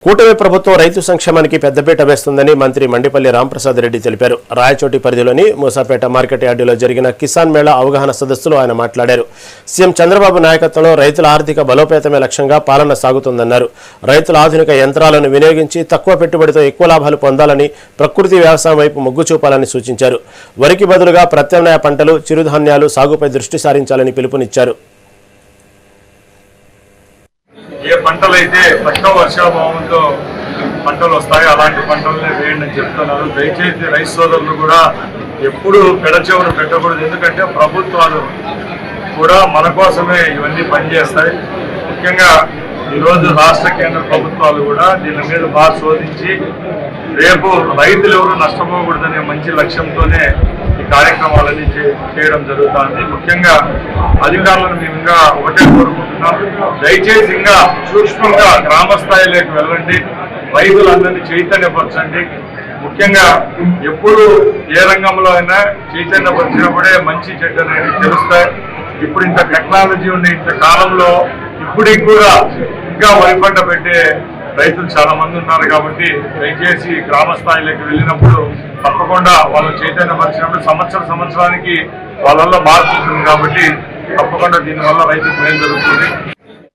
కూటమి ప్రభుత్వం రైతు సంక్షేమానికి పెద్దపీట వేస్తుందని మంత్రి మండిపల్లి రాంప్రసాద్ రెడ్డి తెలిపారు. రాయచోటి పరిధిలోని మూసాపేట మార్కెట్ యార్డులో జరిగిన కిసాన్ మేళా అవగాహన సదస్సులో ఆయన మాట్లాడారు. సీఎం చంద్రబాబు నాయకత్వంలో రైతుల ఆర్థిక బలోపేతమే లక్ష్యంగా పాలన సాగుతుందన్నారు. రైతుల ఆధునిక యంత్రాలను వినియోగించి తక్కువ పెట్టుబడితో ఎక్కువ లాభాలు పొందాలని, ప్రకృతి వ్యవసాయం వైపు మొగ్గు చూపాలని సూచించారు. వరికి బదులుగా ప్రత్యామ్నాయ పంటలు, చిరుధాన్యాలు సాగుపై దృష్టి సారించాలని పిలుపునిచ్చారు. ఏ పంటలైతే తక్కువ వర్షాభావంతో పంటలు వస్తాయో అలాంటి పంటలనే వేయండి అని చెప్తున్నారు. దయచేసి రైతు సోదరులు కూడా ఎప్పుడు పెడచెవును పెట్టకూడదు. ఎందుకంటే ప్రభుత్వాలు కూడా మన కోసమే ఇవన్నీ పనిచేస్తాయి. ముఖ్యంగా ఈరోజు రాష్ట్ర కేంద్ర ప్రభుత్వాలు కూడా దీని మీద బాగా శోధించి రేపు రైతులు ఎవరు నష్టపోకూడదనే మంచి లక్ష్యంతోనే ఈ కార్యక్రమాలన్నీ చేయడం జరుగుతుంది. ముఖ్యంగా అధికారులను మేము ఇంకా ఒకటే కోరుకుంటున్నాం, దయచేసి ఇంకా సూక్ష్మంగా గ్రామ స్థాయిలోకి వెళ్ళండి, రైతులందరినీ చైతన్యపరచండి. ముఖ్యంగా ఎప్పుడు ఏ రంగంలో అయినా చైతన్యపరిచినప్పుడే మంచి చెడ్డ అనేది తెలుస్తాయి. ఇప్పుడు ఇంత టెక్నాలజీ ఉండే ఇంత కాలంలో ఇప్పటికి కూడా ఇంకా వరి పంట పెట్టే రైతులు చాలా మంది ఉన్నారు. కాబట్టి దయచేసి గ్రామ స్థాయిలోకి వెళ్ళినప్పుడు తప్పకుండా వాళ్ళని చైతన్యపరిచినప్పుడు సంవత్సరానికి వాళ్ళల్లో మార్పు ఉంటుంది. కాబట్టి తప్పకుండా దీనివల్ల రైతుకు మేలు జరుగుతుంది.